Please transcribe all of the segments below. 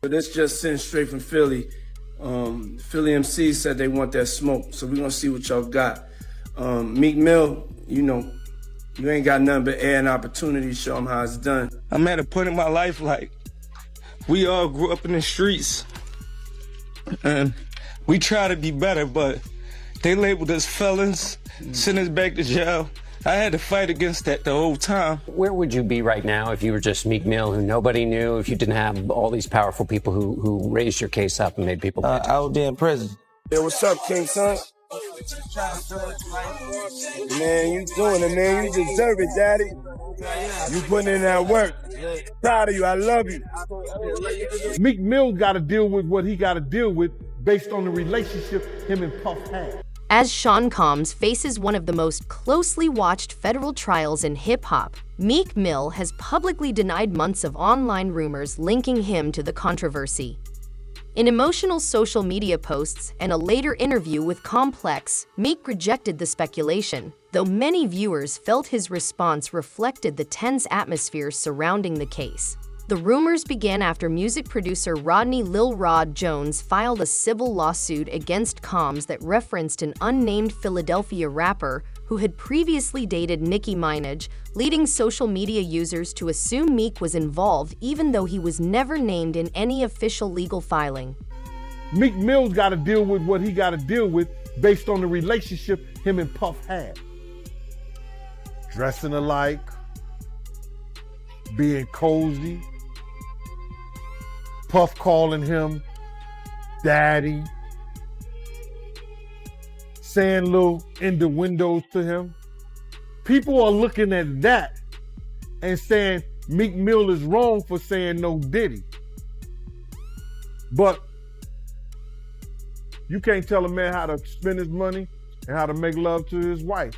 But it's just sent straight from Philly. Philly MC said they want that smoke, so we're gonna see what y'all got. Meek Mill, you know, you ain't got nothing but air and opportunity to show them how it's done. I'm at a point in my life, like, we all grew up in the streets, and we try to be better, but they labeled us felons, sent us back to jail. I had to fight against that the whole time. Where would you be right now if you were just Meek Mill, who nobody knew, if you didn't have all these powerful people who raised your case up and made people pay attention? I would be in prison. Hey, what's up, King Son? Man, you doing it, man. You deserve it, Daddy. You putting in that work. Proud of you. I love you. Meek Mill got to deal with what he got to deal with based on the relationship him and Puff had. As Sean Combs faces one of the most closely watched federal trials in hip-hop, Meek Mill has publicly denied months of online rumors linking him to the controversy. In emotional social media posts and a later interview with Complex, Meek rejected the speculation, though many viewers felt his response reflected the tense atmosphere surrounding the case. The rumors began after music producer Rodney Lil Rod Jones filed a civil lawsuit against Combs that referenced an unnamed Philadelphia rapper who had previously dated Nicki Minaj, leading social media users to assume Meek was involved even though he was never named in any official legal filing. Meek Mill's got to deal with what he got to deal with based on the relationship him and Puff had. Dressing alike, being cozy, Puff calling him daddy, saying little innuendos to him. People are looking at that and saying Meek Mill is wrong for saying no Diddy. But you can't tell a man how to spend his money and how to make love to his wife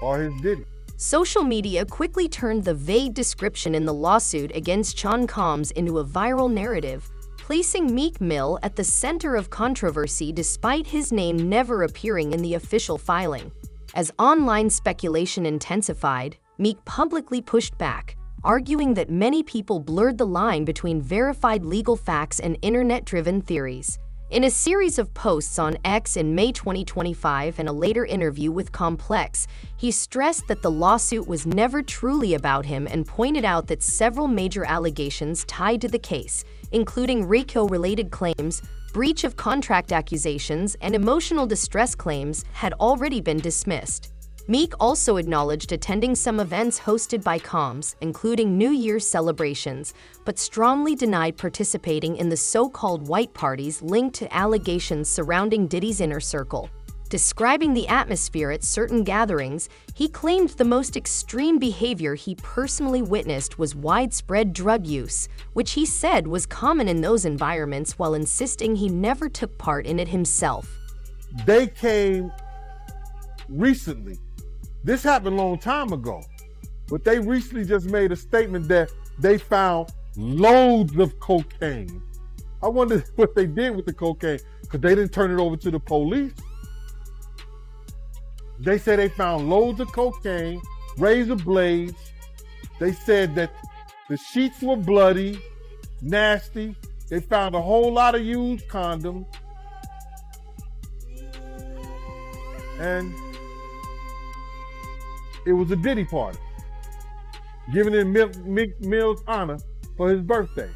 or his Diddy. Social media quickly turned the vague description in the lawsuit against Sean Combs into a viral narrative, placing Meek Mill at the center of controversy despite his name never appearing in the official filing. As online speculation intensified, Meek publicly pushed back, arguing that many people blurred the line between verified legal facts and internet-driven theories. In a series of posts on X in May 2025 and a later interview with Complex, he stressed that the lawsuit was never truly about him and pointed out that several major allegations tied to the case, including RICO-related claims, breach of contract accusations, and emotional distress claims, had already been dismissed. Meek also acknowledged attending some events hosted by Combs, including New Year's celebrations, but strongly denied participating in the so-called white parties linked to allegations surrounding Diddy's inner circle. Describing the atmosphere at certain gatherings, he claimed the most extreme behavior he personally witnessed was widespread drug use, which he said was common in those environments while insisting he never took part in it himself. They came recently. This happened a long time ago, but they recently just made a statement that they found loads of cocaine. I wonder what they did with the cocaine, because they didn't turn it over to the police. They said they found loads of cocaine, razor blades. They said that the sheets were bloody, nasty. They found a whole lot of used condoms. And it was a Diddy party, giving in Meek Mill's honor for his birthday.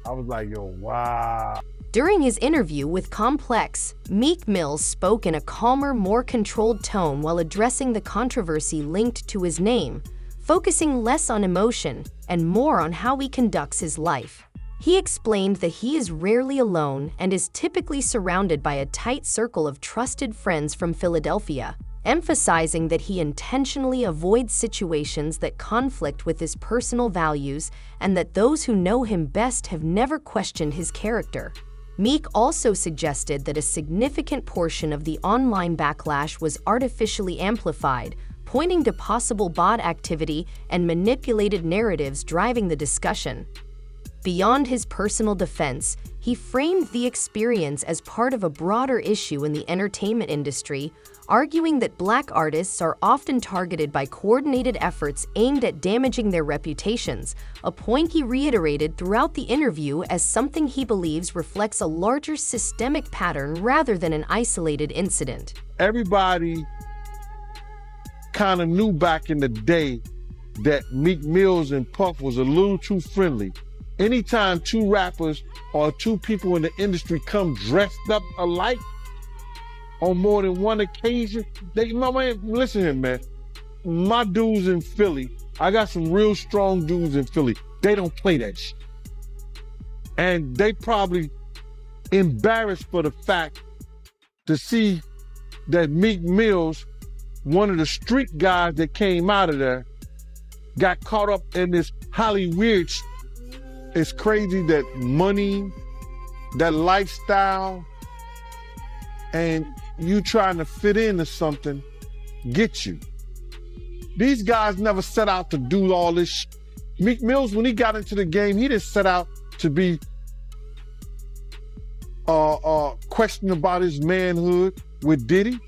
I was like, yo, wow. During his interview with Complex, Meek Mill spoke in a calmer, more controlled tone while addressing the controversy linked to his name, focusing less on emotion and more on how he conducts his life. He explained that he is rarely alone and is typically surrounded by a tight circle of trusted friends from Philadelphia, emphasizing that he intentionally avoids situations that conflict with his personal values and that those who know him best have never questioned his character. Meek also suggested that a significant portion of the online backlash was artificially amplified, pointing to possible bot activity and manipulated narratives driving the discussion. Beyond his personal defense, he framed the experience as part of a broader issue in the entertainment industry, arguing that Black artists are often targeted by coordinated efforts aimed at damaging their reputations, a point he reiterated throughout the interview as something he believes reflects a larger systemic pattern rather than an isolated incident. Everybody kind of knew back in the day that Meek Mills and Puff was a little too friendly. Anytime two rappers or two people in the industry come dressed up alike on more than one occasion, listen here, man. My dudes in Philly, I got some real strong dudes in Philly. They don't play that shit. And they probably embarrassed for the fact to see that Meek Mills, one of the street guys that came out of there, got caught up in this Hollywood shit. It's crazy that money, that lifestyle, and you trying to fit into something get you. These guys never set out to do all this shit. Meek Mills, when he got into the game, he didn't set out to be questioning about his manhood with Diddy.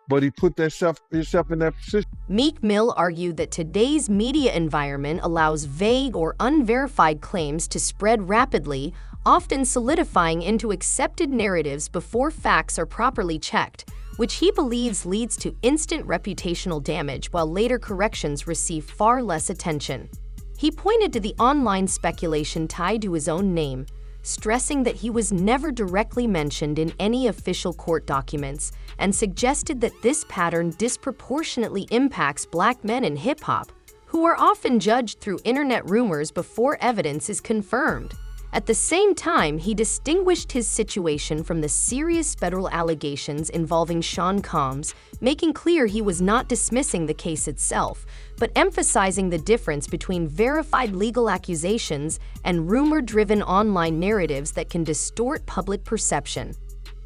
But he put himself in that position. Meek Mill argued that today's media environment allows vague or unverified claims to spread rapidly, often solidifying into accepted narratives before facts are properly checked, which he believes leads to instant reputational damage while later corrections receive far less attention. He pointed to the online speculation tied to his own name, stressing that he was never directly mentioned in any official court documents, and suggested that this pattern disproportionately impacts Black men in hip-hop, who are often judged through internet rumors before evidence is confirmed. At the same time, he distinguished his situation from the serious federal allegations involving Sean Combs, making clear he was not dismissing the case itself, but emphasizing the difference between verified legal accusations and rumor-driven online narratives that can distort public perception.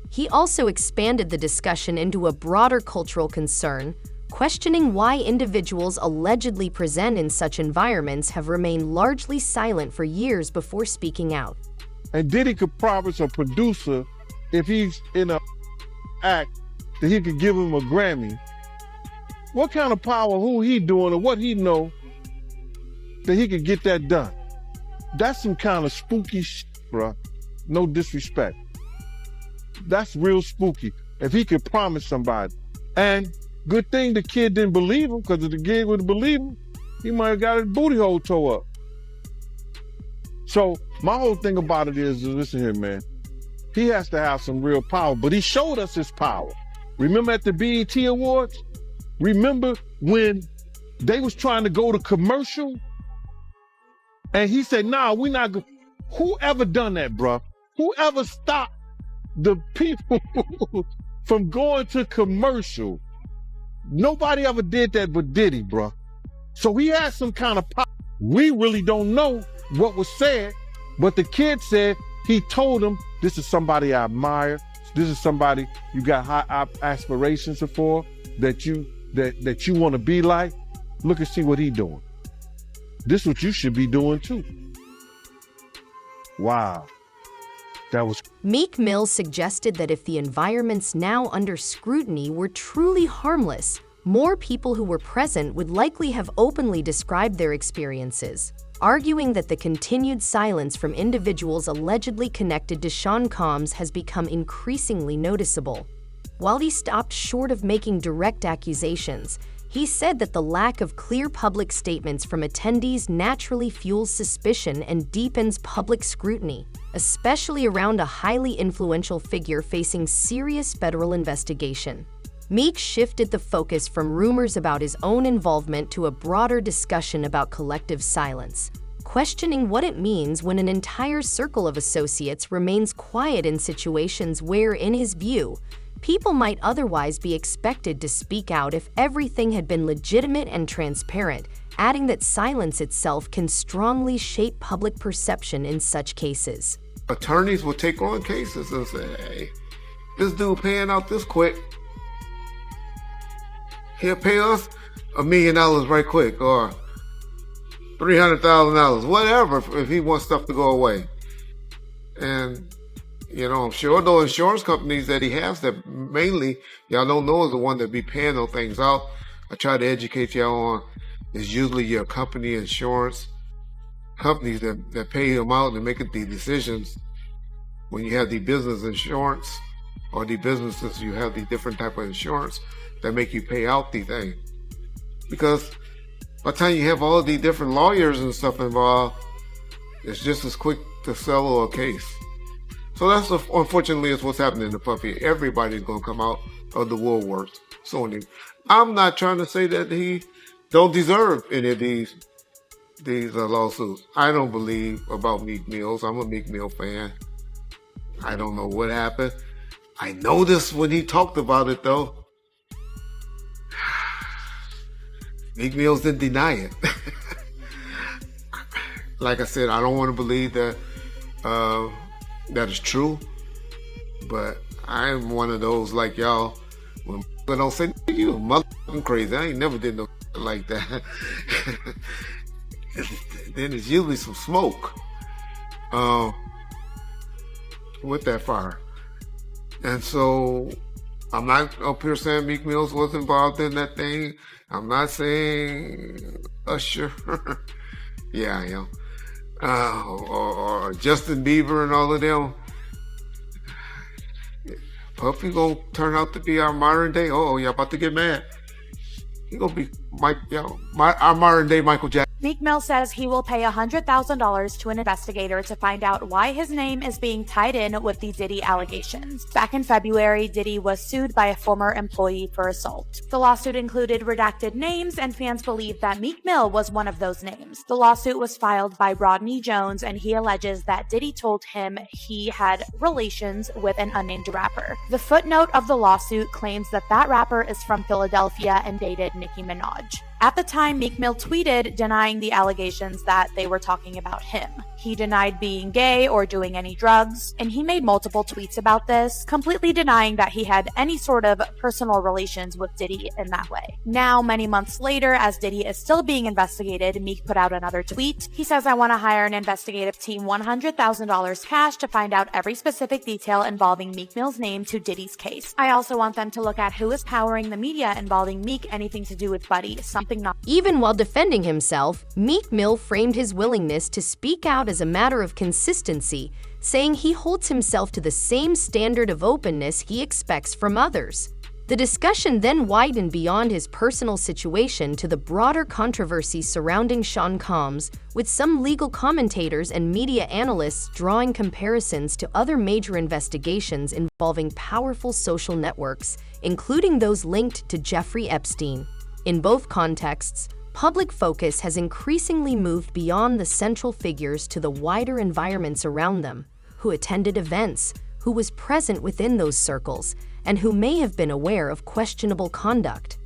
He also expanded the discussion into a broader cultural concern, questioning why individuals allegedly present in such environments have remained largely silent for years before speaking out. And Diddy could promise a producer, if he's in an act, that he could give him a Grammy. What kind of power, who he doing, or what he know, that he could get that done? That's some kind of spooky shit, bruh. No disrespect. That's real spooky. If he could promise somebody. And good thing the kid didn't believe him, because if the kid would have believed him, he might have got his booty hole tore up. So my whole thing about it is, listen here, man. He has to have some real power, but he showed us his power. Remember at the BET Awards? Remember when they was trying to go to commercial? And he said, nah, we not go. Whoever done that, bruh? Whoever stopped the people from going to commercial? Nobody ever did that but Diddy, bruh. So he has some kind of power. We really don't know what was said, but the kid said he told him, this is somebody I admire. This is somebody you got high aspirations for, that you want to be like. Look and see what he doing. This is what you should be doing too. Wow. That was... Meek Mill suggested that if the environments now under scrutiny were truly harmless, more people who were present would likely have openly described their experiences, arguing that the continued silence from individuals allegedly connected to Sean Combs has become increasingly noticeable. While he stopped short of making direct accusations, he said that the lack of clear public statements from attendees naturally fuels suspicion and deepens public scrutiny, especially around a highly influential figure facing serious federal investigation. Meek shifted the focus from rumors about his own involvement to a broader discussion about collective silence, questioning what it means when an entire circle of associates remains quiet in situations where, in his view, people might otherwise be expected to speak out if everything had been legitimate and transparent, adding that silence itself can strongly shape public perception in such cases. Attorneys will take on cases and say, hey, this dude paying out this quick. He'll pay us $1 million right quick, or $300,000, whatever, if he wants stuff to go away. And, you know, I'm sure those insurance companies that he has that mainly, y'all don't know, is the one that be paying those things out. I try to educate y'all on, is usually your company insurance companies that pay them out and make the decisions when you have the business insurance or the businesses, you have the different type of insurance that make you pay out the thing. Because by the time you have all of the different lawyers and stuff involved, it's just as quick to settle a case. So that's, unfortunately, is what's happening to Puffy. Everybody's going to come out of the woodworks soon. I'm not trying to say that he don't deserve any of these lawsuits. I don't believe about Meek Mills. I'm a Meek Mill fan. I don't know what happened. I noticed when he talked about it, though, Meek Mills didn't deny it. Like I said, I don't want to believe that that is true, but I'm one of those like y'all. When I don't say, you motherfucking crazy, I ain't never did no like that. Then it's usually some smoke with that fire. And so I'm not up here saying Meek Mills was involved in that thing. I'm not saying Usher. Yeah, I am. Or Justin Bieber and all of them. Puffy gonna turn out to be our modern day. Oh, y'all about to get mad. He gonna be our modern day Michael Jackson. Meek Mill says he will pay $100,000 to an investigator to find out why his name is being tied in with the Diddy allegations. Back in February, Diddy was sued by a former employee for assault. The lawsuit included redacted names, and fans believe that Meek Mill was one of those names. The lawsuit was filed by Rodney Jones, and he alleges that Diddy told him he had relations with an unnamed rapper. The footnote of the lawsuit claims that that rapper is from Philadelphia and dated Nicki Minaj. At the time, Meek Mill tweeted denying the allegations that they were talking about him. He denied being gay or doing any drugs, and he made multiple tweets about this, completely denying that he had any sort of personal relations with Diddy in that way. Now, many months later, as Diddy is still being investigated, Meek put out another tweet. He says, "I want to hire an investigative team $100,000 cash to find out every specific detail involving Meek Mill's name to Diddy's case. I also want them to look at who is powering the media involving Meek, anything to do with Buddy, something not." Even while defending himself, Meek Mill framed his willingness to speak out as a matter of consistency, saying he holds himself to the same standard of openness he expects from others. The discussion then widened beyond his personal situation to the broader controversy surrounding Sean Combs, with some legal commentators and media analysts drawing comparisons to other major investigations involving powerful social networks, including those linked to Jeffrey Epstein. In both contexts, public focus has increasingly moved beyond the central figures to the wider environments around them, who attended events, who was present within those circles, and who may have been aware of questionable conduct.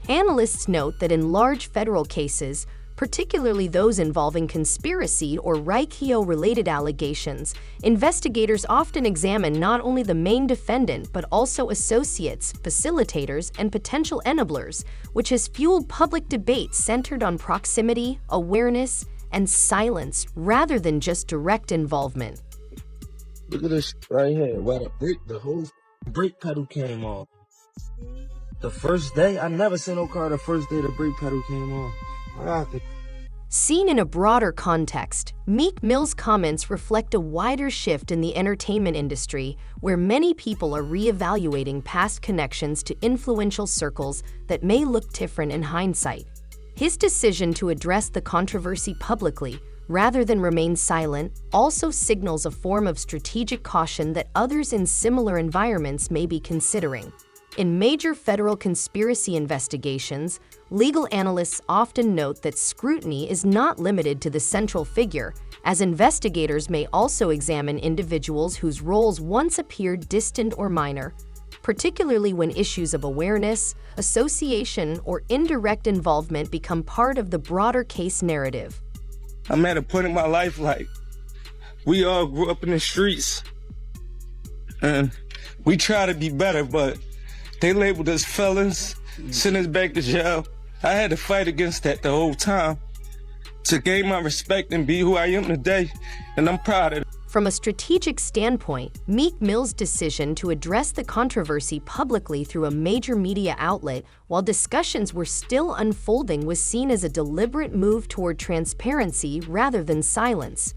Analysts note that in large federal cases, particularly those involving conspiracy or Raikio-related allegations, investigators often examine not only the main defendant but also associates, facilitators, and potential enablers, which has fueled public debate centered on proximity, awareness, and silence rather than just direct involvement. Look at this right here, where the whole brake pedal came off. The first day, I never seen no car the first day the brake pedal came off. Seen in a broader context, Meek Mill's comments reflect a wider shift in the entertainment industry, where many people are reevaluating past connections to influential circles that may look different in hindsight. His decision to address the controversy publicly, rather than remain silent, also signals a form of strategic caution that others in similar environments may be considering. In major federal conspiracy investigations, legal analysts often note that scrutiny is not limited to the central figure, as investigators may also examine individuals whose roles once appeared distant or minor, particularly when issues of awareness, association, or indirect involvement become part of the broader case narrative. I'm at a point in my life like we all grew up in the streets and we try to be better, but they labeled us felons, sent us back to jail. I had to fight against that the whole time. to gain my respect and be who I am today, and I'm proud of it. From a strategic standpoint, Meek Mill's decision to address the controversy publicly through a major media outlet while discussions were still unfolding was seen as a deliberate move toward transparency rather than silence.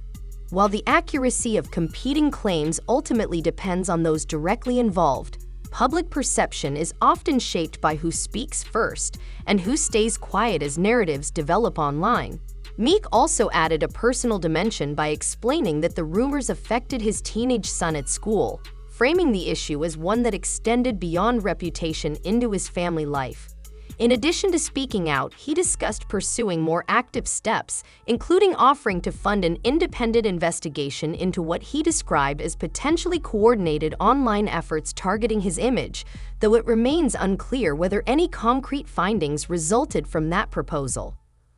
While the accuracy of competing claims ultimately depends on those directly involved, public perception is often shaped by who speaks first and who stays quiet as narratives develop online. Meek also added a personal dimension by explaining that the rumors affected his teenage son at school, framing the issue as one that extended beyond reputation into his family life. In addition to speaking out, he discussed pursuing more active steps, including offering to fund an independent investigation into what he described as potentially coordinated online efforts targeting his image, though it remains unclear whether any concrete findings resulted from that proposal.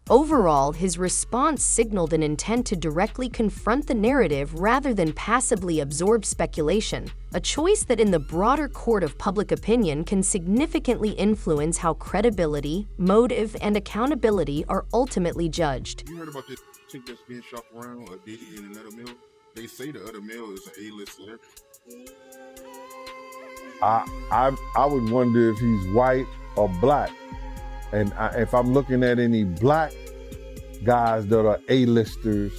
Overall, his response signaled an intent to directly confront the narrative rather than passively absorb speculation, a choice that in the broader court of public opinion can significantly influence how credibility, motive, and accountability are ultimately judged. You heard about this chick that's being shopped around, a Diddy and another Mill? They say the other Mill is an A-list celebrity. I would wonder if he's white or black. And if I'm looking at any black guys that are A-listers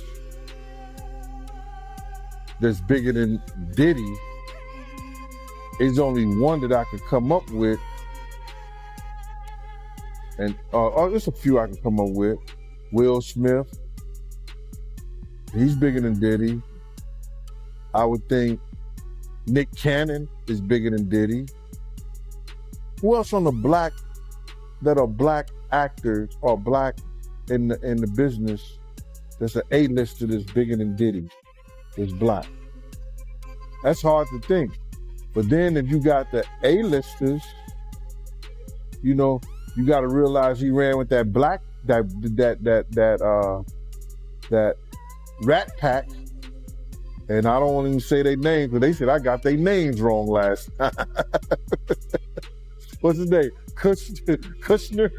that's bigger than Diddy, there's only one that I could come up with. And there's a few I can come up with. Will Smith, he's bigger than Diddy. I would think Nick Cannon is bigger than Diddy. Who else on the black that are black actors or black in the business that's an A-lister that's bigger than Diddy is black? That's hard to think. But then if you got the A-listers, you know, you got to realize he ran with that black that Rat Pack, and I don't want to even say their names, but they said I got their names wrong last. What's his name? Kushner.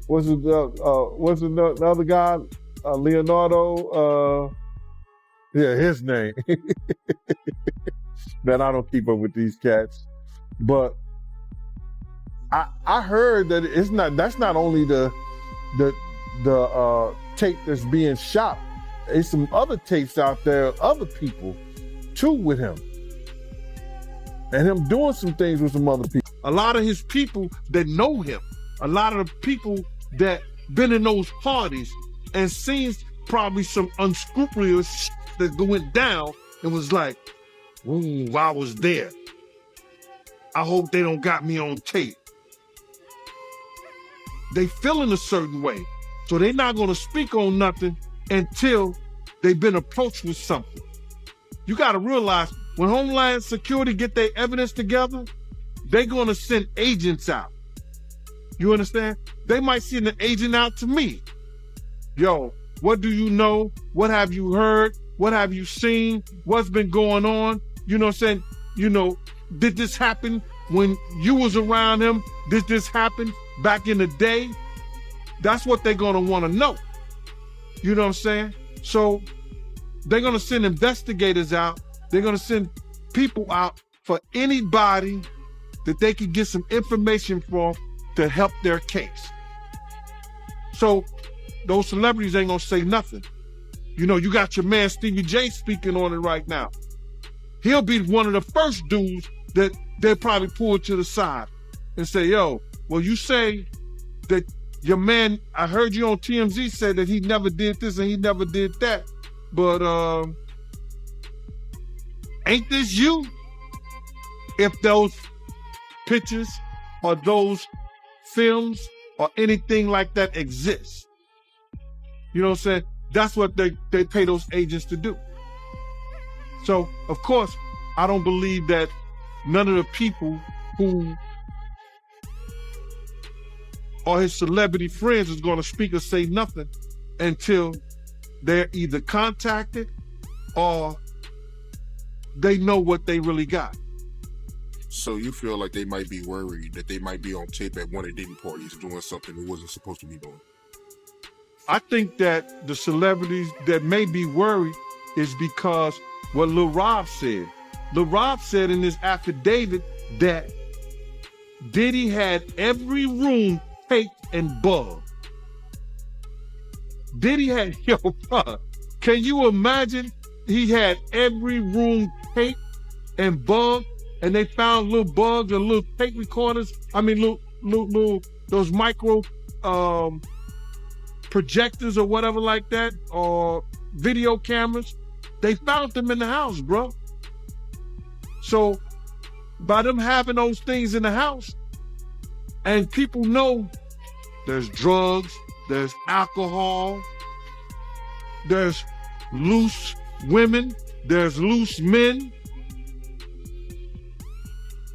What's the other guy? Leonardo. Yeah, his name. Man, I don't keep up with these cats, but I heard that it's not. That's not only the tape that's being shot. There's some other tapes out there, other people too with him, and him doing some things with some other people. A lot of his people that know him, a lot of the people that been in those parties and seen probably some unscrupulous shit that went down and was like, ooh, I was there. I hope they don't got me on tape. They feeling a certain way. So they're not gonna speak on nothing until they've been approached with something. You gotta realize when Homeland Security get their evidence together, they're gonna send agents out. You understand? They might send an agent out to me. Yo, what do you know? What have you heard? What have you seen? What's been going on? You know what I'm saying? You know, did this happen when you was around him? Did this happen back in the day? That's what they're gonna wanna know. You know what I'm saying? So they're gonna send investigators out. They're gonna send people out for anybody that they can get some information from to help their case. So those celebrities ain't gonna say nothing. You know, you got your man Stevie J speaking on it right now. He'll be one of the first dudes that they'll probably pull to the side and say, yo, well, you say that your man, I heard you on TMZ said that he never did this and he never did that, but ain't this you? If those pictures or those films or anything like that exists. You know what I'm saying? That's what they pay those agents to do. So, of course, I don't believe that none of the people who are his celebrity friends is going to speak or say nothing until they're either contacted or they know what they really got. So you feel like they might be worried that they might be on tape at one of Diddy parties doing something they wasn't supposed to be doing? I think that the celebrities that may be worried is because what Lil Rob said. Lil Rob said in his affidavit that Diddy had every room taped and bugged. Diddy had, yo, bro, can you imagine he had every room taped and bugged, and they found little bugs and little tape recorders, little those micro projectors or whatever like that, or video cameras. They found them in the house, bro. So by them having those things in the house, and people know there's drugs, there's alcohol, there's loose women, there's loose men,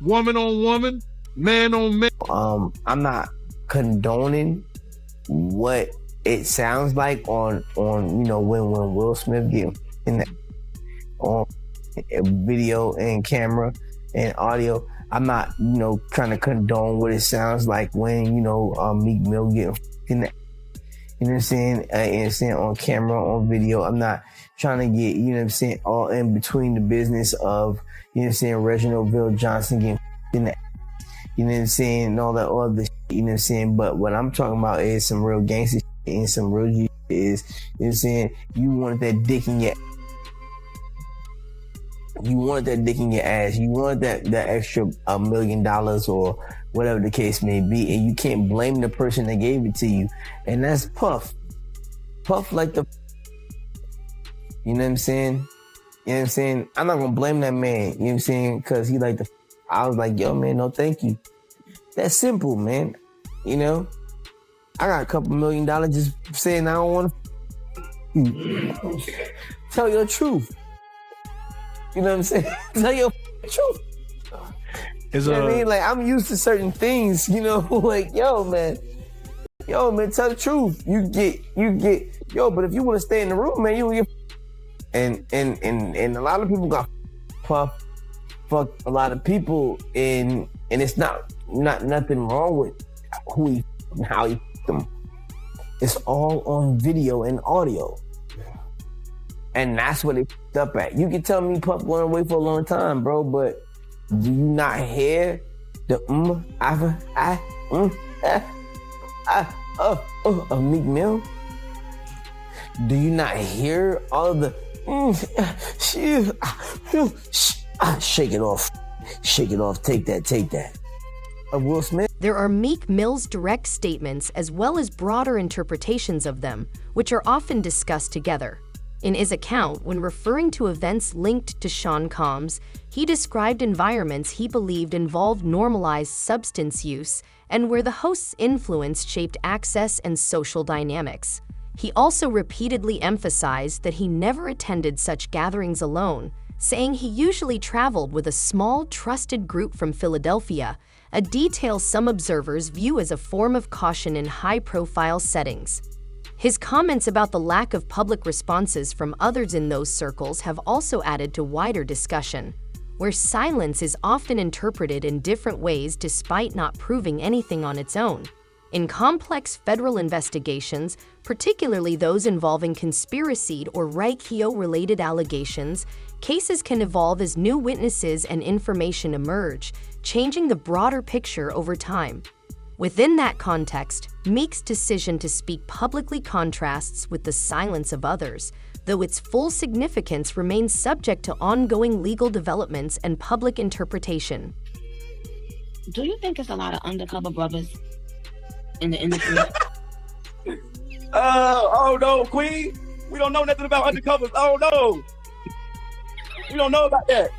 woman on woman, man on man. I'm not condoning what it sounds like on when Will Smith get in that on video and camera and audio. I'm not trying to condone what it sounds like when Meek Mill get in that. You know what I'm saying? On camera, on video. I'm not trying to get, all in between the business of, Reginald Bill Johnson getting in that. You know what I'm saying? And all that other shit, you know what I'm saying? But what I'm talking about is some real gangster shit and some real G is, you know what I'm saying? You wanted that dick in your ass. You wanted that extra $1 million or whatever the case may be. And you can't blame the person that gave it to you. And that's Puff. Puff like the, you know what I'm saying? You know what I'm saying? I'm not gonna blame that man, you know what I'm saying? Cause he like the, I was like, yo man, no thank you. That's simple, man. I got a couple $1 million just saying I don't want to tell your truth. You know what I'm saying? Tell your truth. You know what I mean? Like, I'm used to certain things, like, yo, man, tell the truth. You get, but if you want to stay in the room, man, you get, and a lot of people got fuck a lot of people, and it's not nothing wrong with how he them. It's all on video and audio. And that's what they f***ed up at. You can tell me Puff going away for a long time, bro, but do you not hear the of Meek Mill? Do you not hear all the shake it off, take that of Will Smith? There are Meek Mill's direct statements as well as broader interpretations of them, which are often discussed together. In his account, when referring to events linked to Sean Combs, he described environments he believed involved normalized substance use and where the host's influence shaped access and social dynamics. He also repeatedly emphasized that he never attended such gatherings alone, saying he usually traveled with a small, trusted group from Philadelphia, a detail some observers view as a form of caution in high-profile settings. His comments about the lack of public responses from others in those circles have also added to wider discussion, where silence is often interpreted in different ways despite not proving anything on its own. In complex federal investigations, particularly those involving conspiracy or Raikio-related allegations, cases can evolve as new witnesses and information emerge, changing the broader picture over time. Within that context, Meek's decision to speak publicly contrasts with the silence of others, though its full significance remains subject to ongoing legal developments and public interpretation. Do you think it's a lot of undercover brothers in the industry? Oh no, Queen. We don't know nothing about undercovers. Oh no. We don't know about that.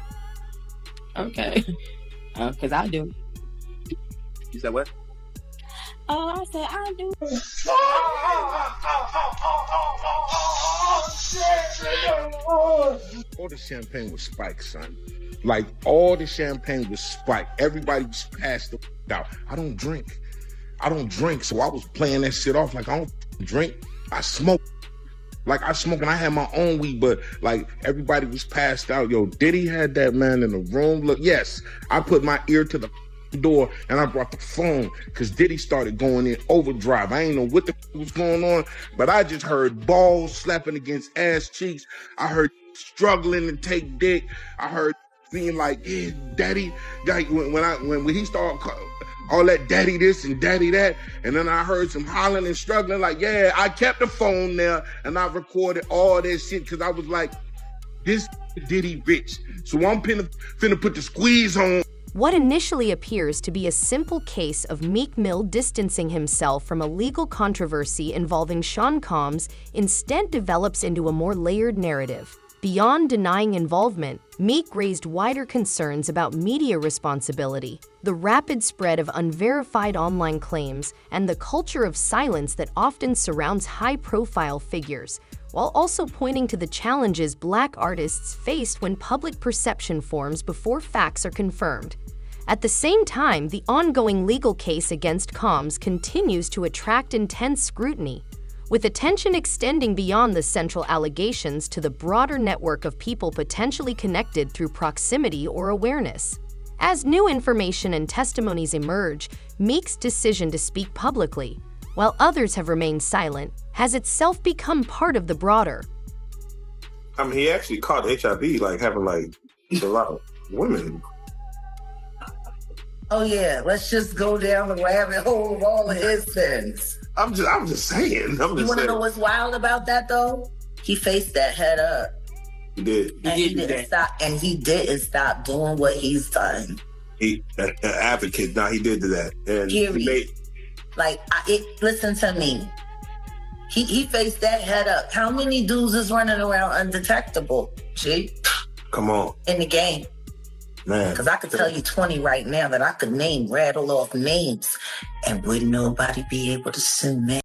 Okay. Because I do. You said what? Oh, I said I do. All the champagne was spiked, son. Like, all the champagne was spiked. Everybody was passed out. I don't drink, so I was playing that shit off like I don't drink. I smoke. Like I smoke and I had my own weed, but like everybody was passed out. Yo, Diddy had that man in the room. Look, yes, I put my ear to the door and I brought the phone because Diddy started going in overdrive. I ain't know what the was going on, but I just heard balls slapping against ass cheeks. I heard struggling to take dick. I heard being like, yeah, daddy. Like when he started all that daddy this and daddy that, and then I heard some hollering and struggling. Like, yeah, I kept the phone there and I recorded all that shit because I was like, this Diddy bitch. So I'm finna put the squeeze on. What initially appears to be a simple case of Meek Mill distancing himself from a legal controversy involving Sean Combs instead develops into a more layered narrative. Beyond denying involvement, Meek raised wider concerns about media responsibility, the rapid spread of unverified online claims, and the culture of silence that often surrounds high-profile figures, while also pointing to the challenges Black artists faced when public perception forms before facts are confirmed. At the same time, the ongoing legal case against Combs continues to attract intense scrutiny, with attention extending beyond the central allegations to the broader network of people potentially connected through proximity or awareness. As new information and testimonies emerge, Meek's decision to speak publicly, while others have remained silent, has itself become part of the broader. I mean, he actually caught HIV, like having like a lot of women. Oh yeah, let's just go down the rabbit hole of all of his sins. I'm just saying. You want to know what's wild about that though? He faced that head up. He did. He didn't stop doing what he's done. He an advocate. Now he did that. And period. Listen to me. He faced that head up. How many dudes is running around undetectable? G. Come on. In the game. Man. Because I could tell you 20 right now that I could rattle off names, and wouldn't nobody be able to sue me.